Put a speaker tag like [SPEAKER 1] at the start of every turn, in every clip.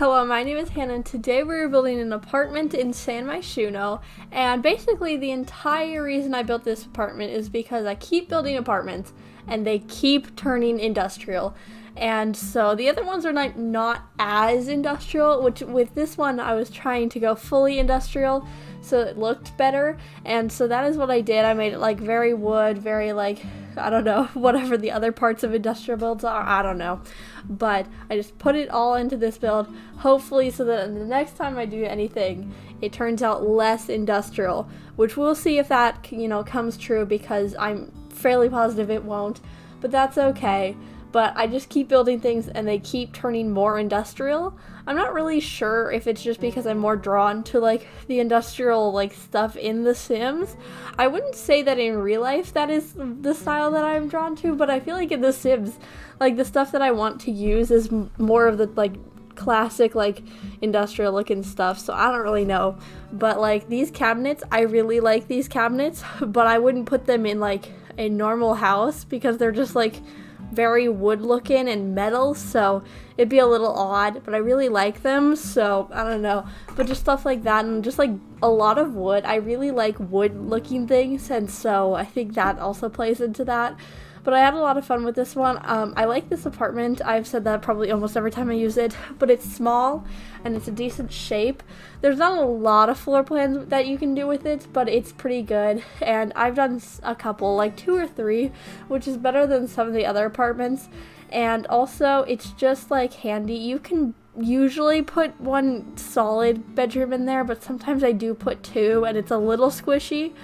[SPEAKER 1] Hello, my name is Hannah, and today we're building an apartment in San Myshuno, and basically the entire reason I built this apartment is because I keep building apartments, and they keep turning industrial. And so the other ones are not as industrial, which with this one I was trying to go fully industrial, so it looked better, and so that is what I did. I made it like very wood, very like, I don't know, whatever the other parts of industrial builds are, I don't know. But I just put it all into this build, hopefully so that the next time I do anything, it turns out less industrial, which we'll see if that, comes true, because I'm fairly positive it won't, but that's okay. But I just keep building things and they keep turning more industrial. I'm not really sure if it's just because I'm more drawn to like the industrial like stuff in The Sims. I wouldn't say that in real life that is the style that I'm drawn to, but I feel like in The Sims, like the stuff that I want to use is more of the like classic like industrial looking stuff, so I don't really know. But like these cabinets, I really like these cabinets, but I wouldn't put them in like a normal house because they're just like very wood looking and metal, so it'd be a little odd, but I really like them, so I don't know. But just stuff like that, and just like a lot of wood. I really like wood looking things, and so I think that also plays into that. But I had a lot of fun with this one. I like this apartment. I've said that probably almost every time I use it, but it's small and it's a decent shape. There's not a lot of floor plans that you can do with it, but it's pretty good. And I've done a couple, like 2 or 3, which is better than some of the other apartments. And also, it's just like handy. You can usually put one solid bedroom in there, but sometimes I do put 2, and it's a little squishy.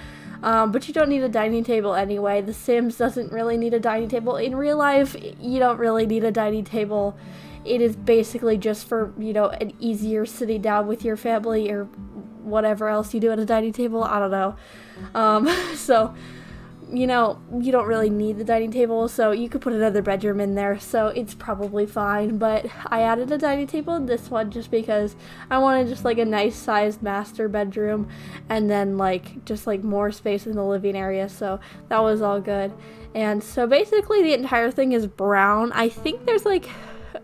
[SPEAKER 1] But you don't need a dining table anyway. The Sims doesn't really need a dining table. In real life, you don't really need a dining table. It is basically just for, an easier sitting down with your family or whatever else you do at a dining table. I don't know. So, you don't really need the dining table, so you could put another bedroom in there, so it's probably fine. But I added a dining table in this one just because I wanted just like a nice sized master bedroom, and then like just like more space in the living area, so that was all good. And so basically the entire thing is brown. I think there's like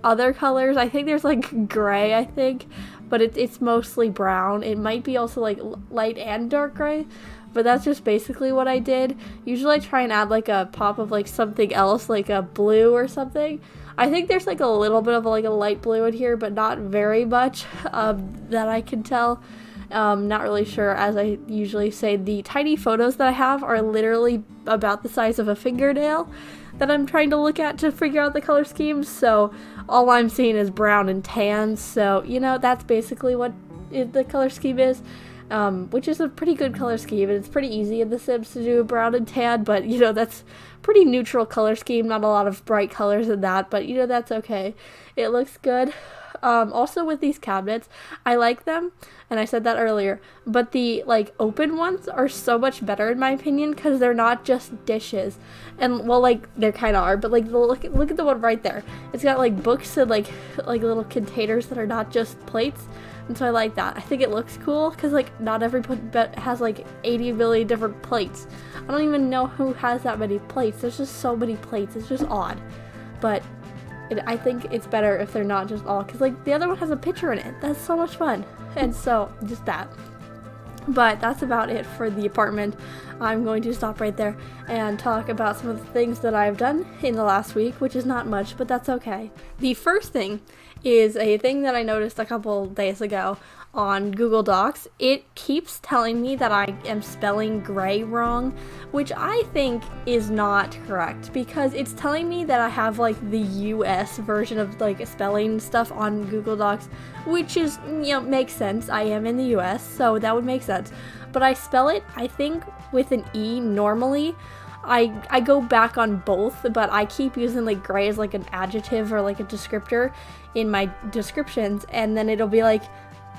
[SPEAKER 1] other colors. I think there's like gray, I think, but it's mostly brown. It might be also like light and dark gray, but that's just basically what I did. Usually I try and add like a pop of like something else, like a blue or something. I think there's like a little bit of like a light blue in here, but not very much that I can tell. Not really sure. As I usually say, the tiny photos that I have are literally about the size of a fingernail that I'm trying to look at to figure out the color schemes, so all I'm seeing is brown and tan, so that's basically what the color scheme is. Which is a pretty good color scheme, and it's pretty easy in The Sims to do brown and tan, but that's pretty neutral color scheme, not a lot of bright colors in that, but that's okay. It looks good. Also with these cabinets, I like them, and I said that earlier, but the like open ones are so much better in my opinion, because they're not just dishes. And well, like they kind of are, but like look at the one right there. It's got like books and like little containers that are not just plates. And so I like that. I think it looks cool because like not every bed has like 80 million different plates. I don't even know who has that many plates. There's just so many plates. It's just odd. But I think it's better if they're not just all, because like the other one has a picture in it. That's so much fun. And so just that. But that's about it for the apartment. I'm going to stop right there and talk about some of the things that I've done in the last week, which is not much, but that's okay. The first thing is a thing that I noticed a couple days ago on Google Docs. It keeps telling me that I am spelling gray wrong, which I think is not correct, because it's telling me that I have like the US version of like spelling stuff on Google Docs, which is, makes sense. I am in the US, so that would make sense. But I spell it, I think, with an E normally. I go back on both, but I keep using like gray as like an adjective or like a descriptor in my descriptions, and then it'll be like,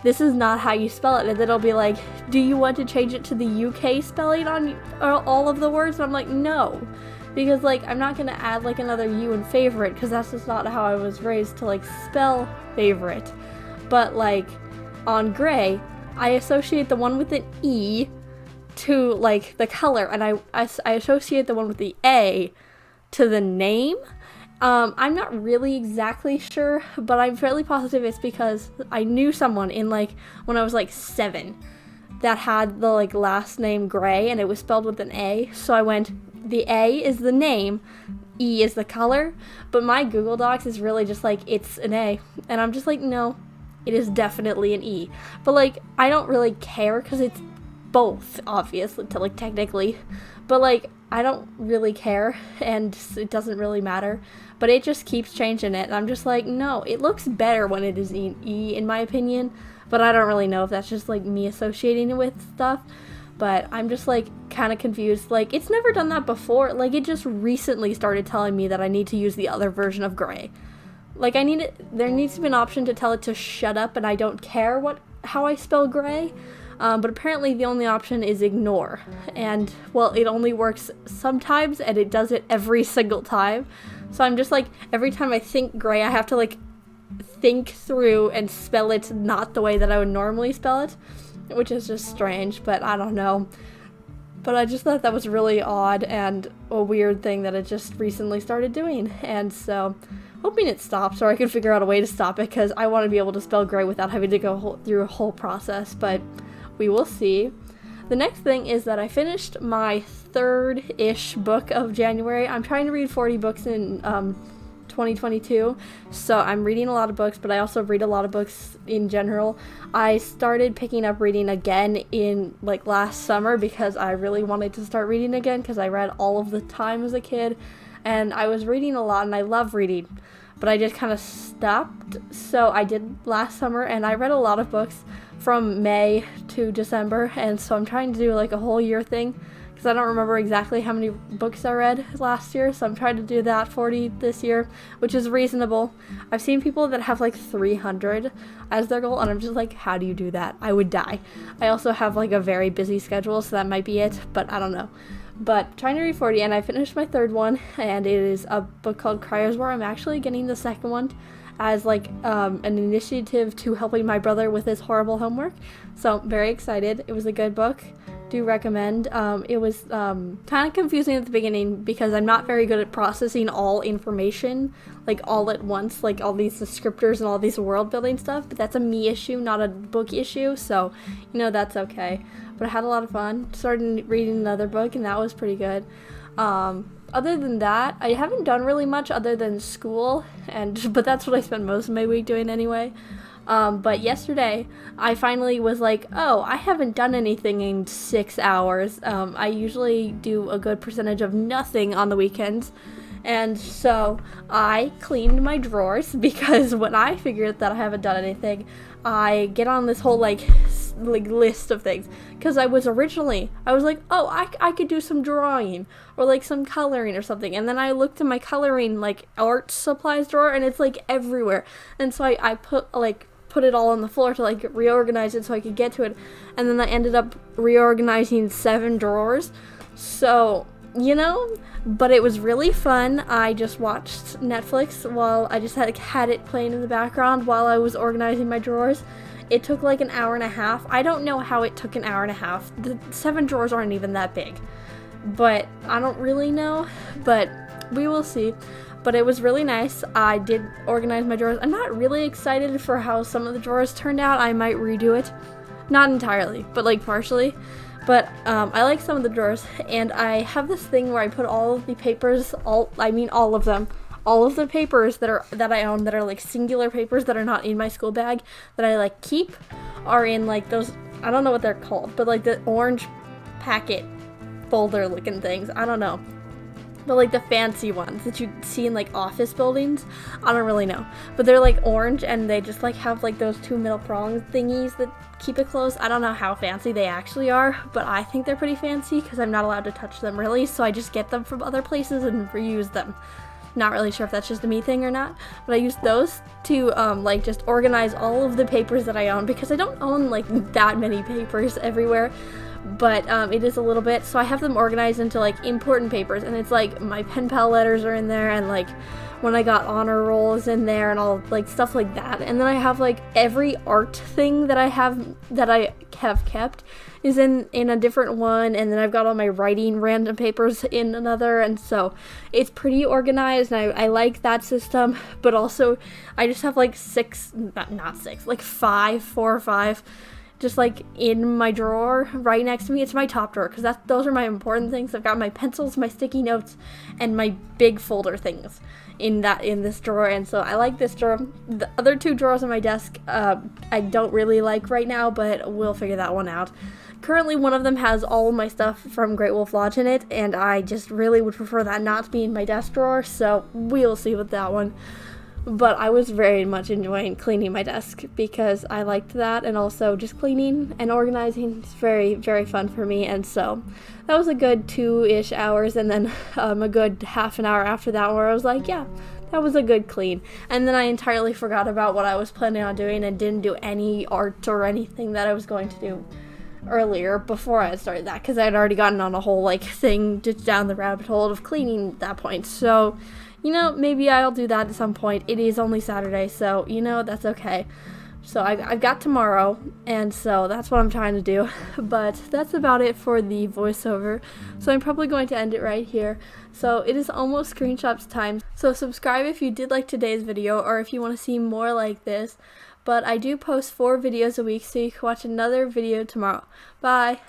[SPEAKER 1] this is not how you spell it, and then it'll be like, do you want to change it to the UK spelling on all of the words? And I'm like, no, because like I'm not gonna add like another U in favorite, because that's just not how I was raised to like spell favorite. But like on gray, I associate the one with an E to like the color, and I associate the one with the A to the name, I'm not really exactly sure, but I'm fairly positive it's because I knew someone in like when I was like 7 that had the like last name Gray, and it was spelled with an A. So I went, the A is the name, E is the color, but my Google Docs is really just like, it's an A. And I'm just like, no, it is definitely an E. But like, I don't really care because it's both, obviously, to like technically. But like, I don't really care and it doesn't really matter. But it just keeps changing it. And I'm just like, no, it looks better when it is an E in my opinion. But I don't really know if that's just like me associating it with stuff. But I'm just like kind of confused. Like, it's never done that before. Like, it just recently started telling me that I need to use the other version of Gray. Like, there needs to be an option to tell it to shut up and I don't care how I spell Gray. But apparently the only option is ignore. And, well, it only works sometimes and it does it every single time. So I'm just like, every time I think Gray, I have to like think through and spell it not the way that I would normally spell it, which is just strange, but I don't know. But I just thought that was really odd and a weird thing that it just recently started doing. And so, hoping it stops or I can figure out a way to stop it because I want to be able to spell Gray without having to go through a whole process, but we will see. The next thing is that I finished my third-ish book of January. I'm trying to read 40 books in 2022, so I'm reading a lot of books, but I also read a lot of books in general. I started picking up reading again in like last summer because I really wanted to start reading again because I read all of the time as a kid, and I was reading a lot and I love reading, but I just kind of stopped. So I did last summer and I read a lot of books from May to December, and so I'm trying to do like a whole year thing because I don't remember exactly how many books I read last year, so I'm trying to do that 40 this year, which is reasonable. I've seen people that have like 300 as their goal, and I'm just like, how do you do that? I would die. I also have like a very busy schedule, so that might be it, but I don't know. But trying to read 40, and I finished my third one, and it is a book called Cryers War. I'm actually getting the second one as like an initiative to helping my brother with his horrible homework, so very excited. It was a good book. Do recommend. It was kind of confusing at the beginning because I'm not very good at processing all information like all at once, like all these descriptors and all these world building stuff, but that's a me issue, not a book issue, so you know, that's okay. But I had a lot of fun. Started reading another book and that was pretty good. Other than that, I haven't done really much other than school, but that's what I spend most of my week doing anyway. But yesterday, I finally was like, oh, I haven't done anything in 6 hours. I usually do a good percentage of nothing on the weekends. And so I cleaned my drawers because when I figured that I haven't done anything, I get on this whole like list of things. Because I was like, oh, I could do some drawing or like some coloring or something. And then I looked in my coloring like art supplies drawer and it's like everywhere. And so I put it all on the floor to like reorganize it so I could get to it, and then I ended up reorganizing 7 drawers, so you know, but it was really fun. I just watched Netflix while I just had it playing in the background while I was organizing my drawers. It took like an hour and a half. I don't know how it took an hour and a half. The 7 drawers aren't even that big, but I don't really know, but we will see. But it was really nice. I did organize my drawers. I'm not really excited for how some of the drawers turned out. I might redo it. Not entirely, but like partially. But I like some of the drawers. And I have this thing where I put all of the papers, all of them. All of the papers that I own that are like singular papers that are not in my school bag that I like keep are in like those, I don't know what they're called, but like the orange packet folder looking things. I don't know. But like the fancy ones that you see in like office buildings, I don't really know. But they're like orange and they just like have like those 2 middle prongs thingies that keep it closed. I don't know how fancy they actually are, but I think they're pretty fancy because I'm not allowed to touch them really, so I just get them from other places and reuse them. Not really sure if that's just a me thing or not, but I use those to like just organize all of the papers that I own because I don't own like that many papers everywhere. But it is a little bit, so I have them organized into like important papers, and it's like my pen pal letters are in there, and like when I got honor rolls in there and all like stuff like that. And then I have like every art thing that I have kept is in a different one, and then I've got all my writing random papers in another, and so it's pretty organized, and I like that system. But also I just have like four or five just like in my drawer right next to me. It's my top drawer because those are my important things. I've got my pencils, my sticky notes, and my big folder things in this drawer, and so I like this drawer. The other two drawers on my desk I don't really like right now, but we'll figure that one out. Currently, one of them has all of my stuff from Great Wolf Lodge in it, and I just really would prefer that not be in my desk drawer, so we'll see with that one. But I was very much enjoying cleaning my desk because I liked that, and also just cleaning and organizing is very, very fun for me. And so that was a good 2-ish hours, and then a good half an hour after that where I was like, yeah, that was a good clean. And then I entirely forgot about what I was planning on doing and didn't do any art or anything that I was going to do earlier before I had started that, because I had already gotten on a whole like thing just down the rabbit hole of cleaning at that point. So maybe I'll do that at some point. It is only Saturday, so that's okay. So I've got tomorrow, and so that's what I'm trying to do. But that's about it for the voiceover, so I'm probably going to end it right here. So it is almost screenshots time, so subscribe if you did like today's video or if you want to see more like this. But I do post 4 videos a week, so you can watch another video tomorrow. Bye!